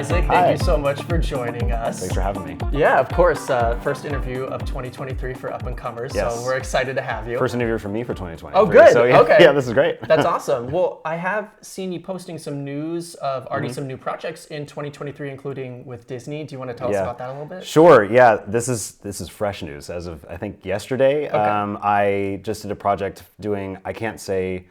Isaac, thank you so much for joining us. Thanks for having me. Yeah, of course. First interview of 2023 for Up and Comers, Yes. so we're excited to have you. First interview for me for 2020. Oh, good. So, yeah, Okay. Yeah, this is great. That's awesome. Well, I have seen you posting some news of already some new projects in 2023, including with Disney. Do you want to tell us about that a little bit? Sure. Yeah, this is fresh news as of I think yesterday. Okay. I just did a project doing, I can't say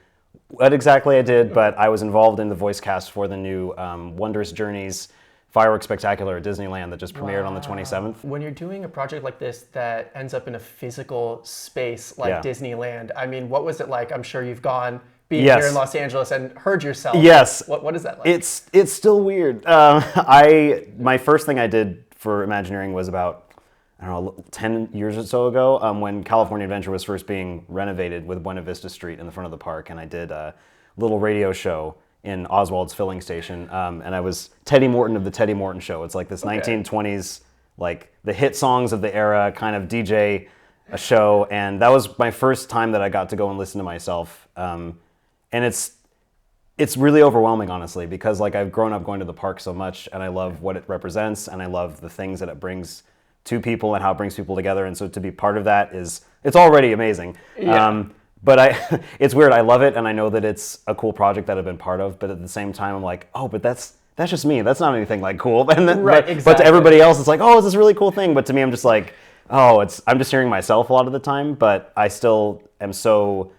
what exactly I did, but I was involved in the voice cast for the new Wondrous Journeys Fireworks Spectacular at Disneyland that just premiered on the 27th. When you're doing a project like this that ends up in a physical space like Disneyland, I mean, what was it like? I'm sure you've gone being here in Los Angeles and heard yourself. Yes. What is that like? It's still weird. My first thing I did for Imagineering was about, I don't know, 10 years or so ago when California Adventure was first being renovated with Buena Vista Street in the front of the park, and I did a little radio show in Oswald's filling station, and I was Teddy Morton of the Teddy Morton Show. It's like this 1920s, like the hit songs of the era kind of DJ a show, and that was my first time that I got to go and listen to myself, and it's really overwhelming, honestly, because like I've grown up going to the park so much, and I love what it represents, and I love the things that it brings to people and how it brings people together, and so to be part of that it's already amazing. But it's weird. I love it, and I know that it's a cool project that I've been part of. But at the same time, I'm like, oh, but that's just me. That's not anything like cool. And then, exactly. But to everybody else, it's like, oh, it's this really cool thing. But to me, I'm just like, oh, I'm just hearing myself a lot of the time. But I still am so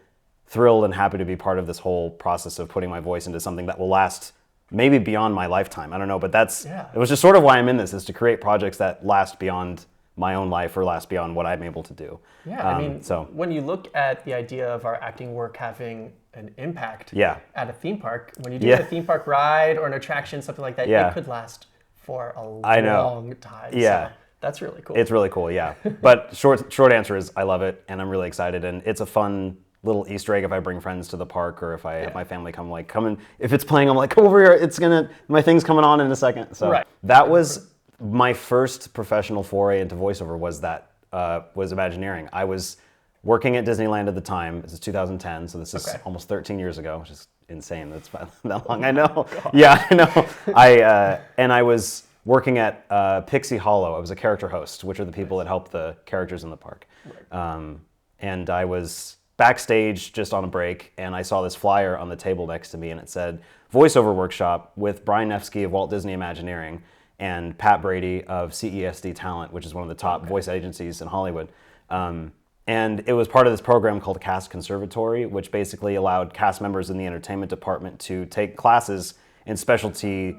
thrilled and happy to be part of this whole process of putting my voice into something that will last maybe beyond my lifetime. I don't know, but it was just sort of why I'm in this, is to create projects that last beyond my own life or last beyond what I'm able to do. Yeah, I mean, when you look at the idea of our acting work having an impact at a theme park, when you do a theme park ride or an attraction, something like that, it could last for a long time. Yeah. So that's really cool. It's really cool, yeah. But short answer is I love it, and I'm really excited, and it's a fun little Easter egg if I bring friends to the park, or if I have my family come and if it's playing, I'm like, come over here, my thing's coming on in a second. So that was my first professional foray into voiceover, was Imagineering. I was working at Disneyland at the time. This is 2010, so this is almost 13 years ago, which is insane. That's that long, I know. Yeah, I know. I was working at Pixie Hollow. I was a character host, which are the people that help the characters in the park. And I was backstage just on a break, and I saw this flyer on the table next to me, and it said, voiceover workshop with Brian Nefsky of Walt Disney Imagineering and Pat Brady of CESD Talent, which is one of the top voice agencies in Hollywood. And it was part of this program called Cast Conservatory, which basically allowed cast members in the entertainment department to take classes in specialty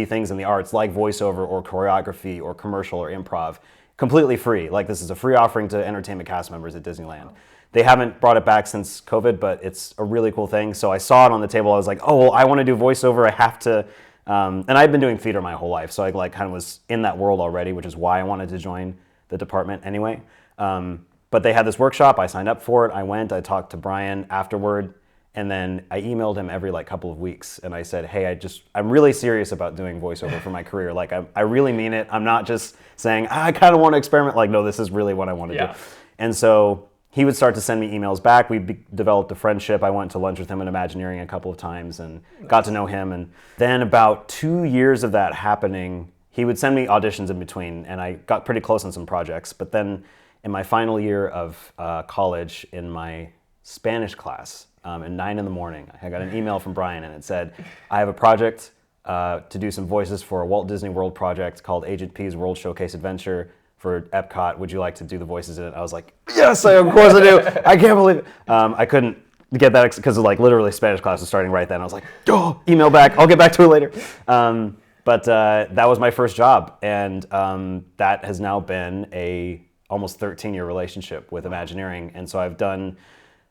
things in the arts, like voiceover or choreography or commercial or improv, completely free. Like, this is a free offering to entertainment cast members at Disneyland. They haven't brought it back since COVID, but it's a really cool thing. So I saw it on the table. I was like, oh, well, I want to do voiceover. I have to. And I've been doing theater my whole life, so I kind of was in that world already, which is why I wanted to join the department anyway. But they had this workshop. I signed up for it. I went. I talked to Brian afterward, and then I emailed him every couple of weeks, and I said, hey, I'm really serious about doing voiceover for my career. Like, I really mean it. I'm not just saying, I kind of want to experiment. Like, no, this is really what I want to do. And so he would start to send me emails back. We developed a friendship. I went to lunch with him in Imagineering a couple of times and got to know him. And then about 2 years of that happening, he would send me auditions in between, and I got pretty close on some projects. But then in my final year of college, in my Spanish class, at 9 in the morning, I got an email from Brian, and it said, I have a project to do some voices for a Walt Disney World project called Agent P's World Showcase Adventure for Epcot. Would you like to do the voices in it? I was like, yes, of course I do. I can't believe it. I couldn't get that because literally Spanish class was starting right then. I was like, oh, email back. I'll get back to it later. But that was my first job, and that has now been a almost 13-year relationship with Imagineering. And so I've done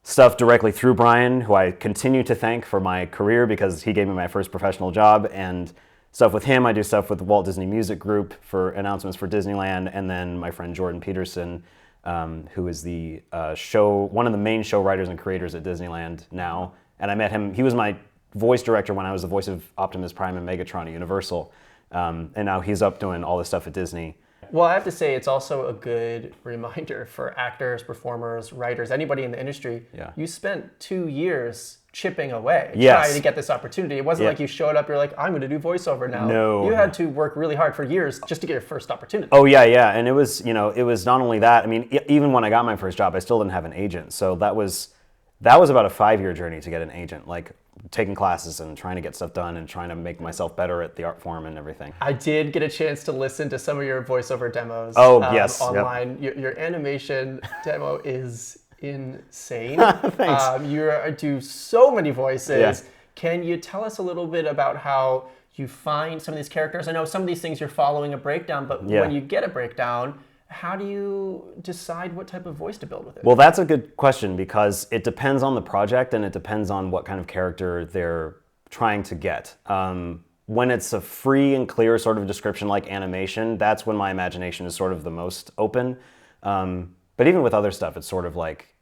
stuff directly through Brian, who I continue to thank for my career because he gave me my first professional job, and stuff with him. I do stuff with the Walt Disney Music Group for announcements for Disneyland, and then my friend Jordan Peterson, who is one of the main show writers and creators at Disneyland now. And I met him. He was my voice director when I was the voice of Optimus Prime and Megatron at Universal, and now he's up doing all this stuff at Disney. Well, I have to say, it's also a good reminder for actors, performers, writers, anybody in the industry. You spent 2 years chipping away, yes. trying to get this opportunity. It wasn't like you showed up, you're like, I'm going to do voiceover now. No. You had to work really hard for years just to get your first opportunity. Oh, yeah. And it was, it was not only that. I mean, even when I got my first job, I still didn't have an agent. So that was about a 5-year journey to get an agent, like taking classes and trying to get stuff done and trying to make myself better at the art form and everything. I did get a chance to listen to some of your voiceover demos yes. online. Yep. Your animation demo is insane. Thanks. You do so many voices. Yeah. Can you tell us a little bit about how you find some of these characters? I know some of these things you're following a breakdown, but when you get a breakdown, how do you decide what type of voice to build with it? Well, that's a good question because it depends on the project and it depends on what kind of character they're trying to get. When it's a free and clear sort of description like animation, that's when my imagination is sort of the most open. But even with other stuff, it's sort of like,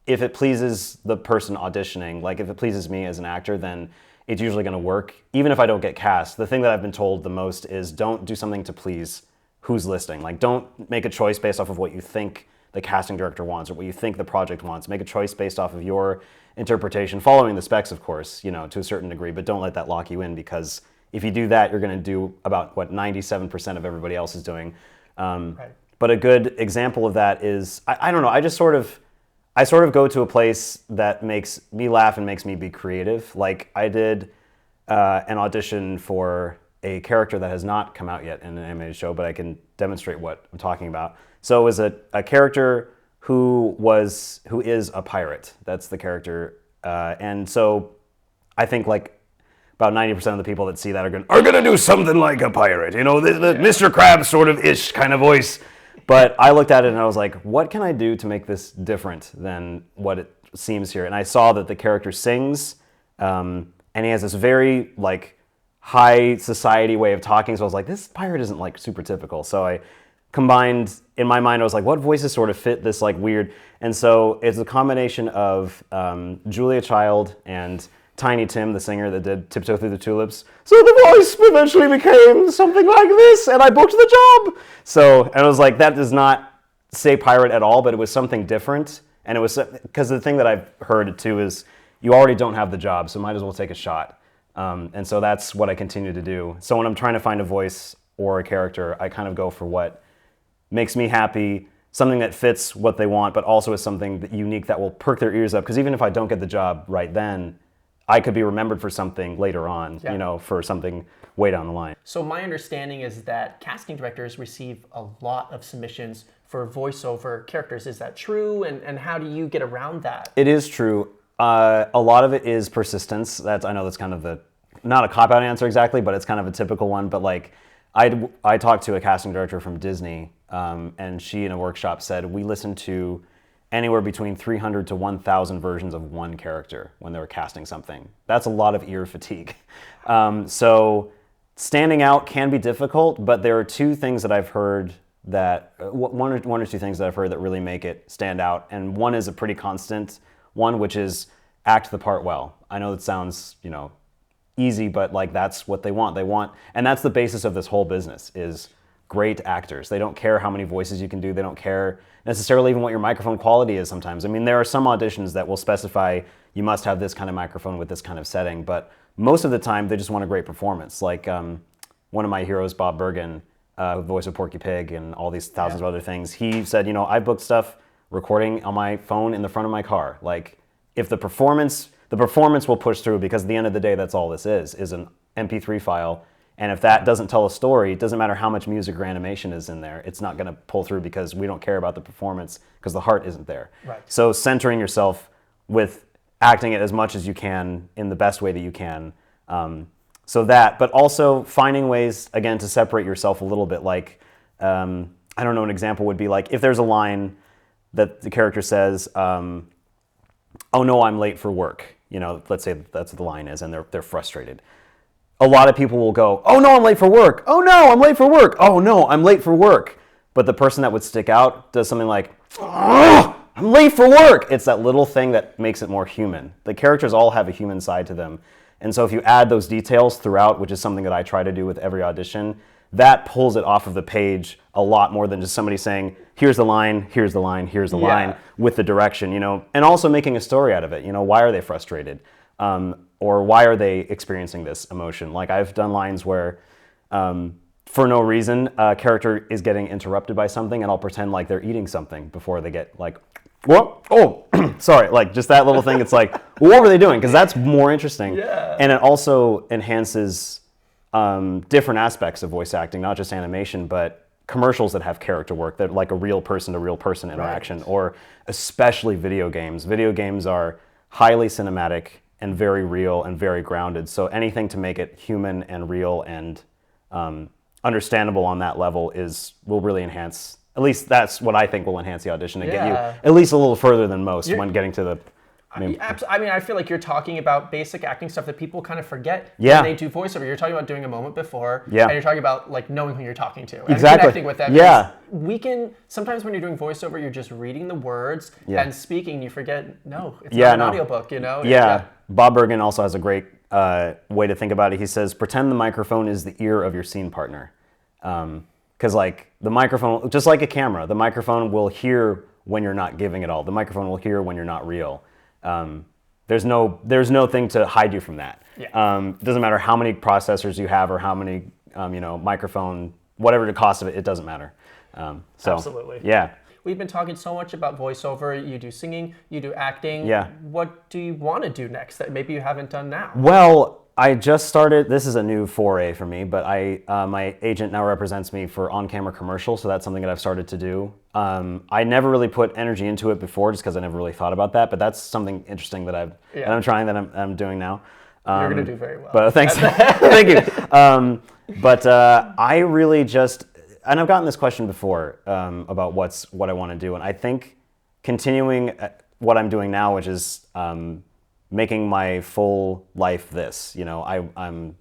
if it pleases the person auditioning, like if it pleases me as an actor, then it's usually going to work. Even if I don't get cast, the thing that I've been told the most is don't do something to please who's listening. Like don't make a choice based off of what you think the casting director wants or what you think the project wants. Make a choice based off of your interpretation, following the specs, of course, to a certain degree, but don't let that lock you in, because if you do that, you're going to do about what 97% of everybody else is doing. Right. But a good example of that is, I don't know, I sort of go to a place that makes me laugh and makes me be creative. Like I did an audition for a character that has not come out yet in an animated show, but I can demonstrate what I'm talking about. So it was a character who is a pirate. That's the character. And so I think like about 90% of the people that see that are going to do something like a pirate, the Mr. Krabs sort of ish kind of voice. But I looked at it and I was like, what can I do to make this different than what it seems here? And I saw that the character sings, and he has this very like high society way of talking. So I was like, this pirate isn't like super typical. So I combined, in my mind, I was like, what voices sort of fit this like weird? And so it's a combination of Julia Child and Tiny Tim, the singer that did Tiptoe Through the Tulips. So the voice eventually became something like this, and I booked the job. And I was like, that does not say pirate at all, but it was something different. And it was, because the thing that I've heard too is you already don't have the job, so might as well take a shot. And so that's what I continue to do. So when I'm trying to find a voice or a character, I kind of go for what makes me happy, something that fits what they want, but also is something unique that will perk their ears up. Because even if I don't get the job right then, I could be remembered for something later on, for something way down the line. So my understanding is that casting directors receive a lot of submissions for voiceover characters. Is that true? And how do you get around that? It is true. A lot of it is persistence. I know that's kind of not a cop-out answer exactly, but it's kind of a typical one. But like, I talked to a casting director from Disney, and she in a workshop said, we listened to anywhere between 300 to 1,000 versions of one character when they were casting something. That's a lot of ear fatigue. So standing out can be difficult, but there are two things that I've heard that, one or two things that I've heard that really make it stand out. And one is a pretty constant one, which is act the part well. I know it sounds, easy, but like that's what they want. And that's the basis of this whole business is great actors. They don't care how many voices you can do. They don't care necessarily even what your microphone quality is sometimes. I mean, there are some auditions that will specify you must have this kind of microphone with this kind of setting, but most of the time they just want a great performance. Like one of my heroes, Bob Bergen, voice of Porky Pig and all these thousands of other things, he said, I booked stuff recording on my phone in the front of my car. Like if the performance will push through, because at the end of the day, that's all this is an MP3 file. And if that doesn't tell a story, it doesn't matter how much music or animation is in there. It's not going to pull through because we don't care about the performance because the heart isn't there. Right. So centering yourself with acting it as much as you can in the best way that you can. But also finding ways, again, to separate yourself a little bit. Like, I don't know, an example would be like if there's a line that the character says, oh no, I'm late for work. Let's say that's what the line is and they're frustrated. A lot of people will go, oh no, I'm late for work. Oh no, I'm late for work. Oh no, I'm late for work. But the person that would stick out does something like, oh, I'm late for work. It's that little thing that makes it more human. The characters all have a human side to them. And so if you add those details throughout, which is something that I try to do with every audition, that pulls it off of the page a lot more than just somebody saying, here's the line, here's the line, here's the line, with the direction, And also making a story out of it. Why are they frustrated? or why are they experiencing this emotion? Like I've done lines where for no reason, a character is getting interrupted by something, and I'll pretend like they're eating something before they get like, what? Oh, sorry. Like just that little thing. It's like, well, what were they doing? Because that's more interesting. Yeah. And it also enhances different aspects of voice acting, not just animation, but commercials that have character work, that like a real person to real person interaction, or especially video games. Video games are highly cinematic and very real and very grounded. So anything to make it human and real and understandable on that level will really enhance. At least that's what I think will enhance the audition and get you at least a little further than most when getting to the. I mean, I feel like you're talking about basic acting stuff that people kind of forget when they do voiceover. You're talking about doing a moment before, and you're talking about like knowing who you're talking to and connecting with them. Yeah. We can sometimes when you're doing voiceover, you're just reading the words and speaking. You forget. No, it's not an audiobook. You know. Yeah. Bob Bergen also has a great way to think about it. He says, pretend the microphone is the ear of your scene partner. Because like the microphone, just like a camera, the microphone will hear when you're not giving it all. The microphone will hear when you're not real. There's no thing to hide you from that. It doesn't matter how many processors you have or how many microphone, whatever the cost of it, it doesn't matter. Absolutely. Yeah. We've been talking so much about voiceover. You do singing, you do acting. Yeah. What do you want to do next that maybe you haven't done now? Well, I just started, this is a new foray for me, but my agent now represents me for on-camera commercials, so that's something that I've started to do. I never really put energy into it before just because I never really thought about that, but that's something interesting that I'm trying, that I'm doing now. You're going to do very well. But thanks. Thank you. But I really just, and I've gotten this question before about what I want to do, and I think continuing what I'm doing now, which is making my full life this. I'm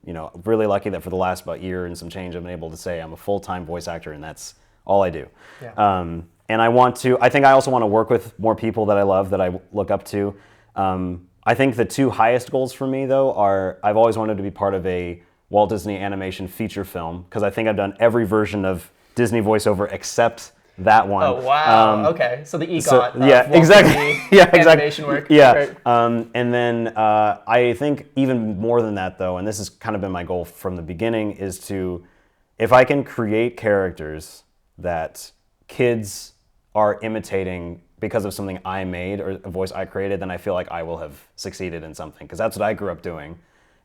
really lucky that for the last about year and some change, I've been able to say I'm a full-time voice actor, and that's all I do. Yeah. And I think I also want to work with more people that I love, that I look up to. I think the two highest goals for me, though, are I've always wanted to be part of a Walt Disney animation feature film, because I think I've done every version of Disney voiceover except that one. Oh, wow. Okay. So the EGOT of Walt Disney animation work. Yeah. Great. And then I think even more than that, though, and this has kind of been my goal from the beginning, is to, if I can create characters that kids are imitating because of something I made or a voice I created, then I feel like I will have succeeded in something, because that's what I grew up doing,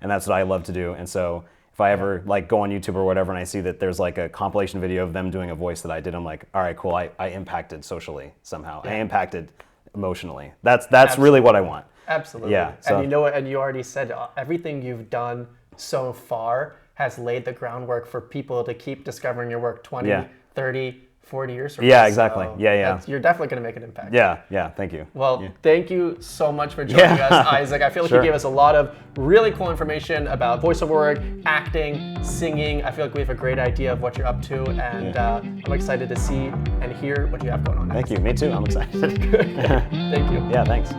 and that's what I love to do. And so if I ever like go on YouTube or whatever and I see that there's like a compilation video of them doing a voice that I did, I'm like, all right, cool. I impacted socially somehow. I impacted emotionally. That's really what I want. Absolutely. Yeah. So. And you know what? And you already said everything you've done so far has laid the groundwork for people to keep discovering your work 20, 30, 40 years from now. Yeah, exactly. So yeah. You're definitely going to make an impact. Yeah. Thank you. Well, thank you so much for joining us, Isaac. I feel like you gave us a lot of really cool information about voiceover work, acting, singing. I feel like we have a great idea of what you're up to, and I'm excited to see and hear what you have going on next. Thank you. Me too. I'm excited. Good. Thank you. Yeah, thanks.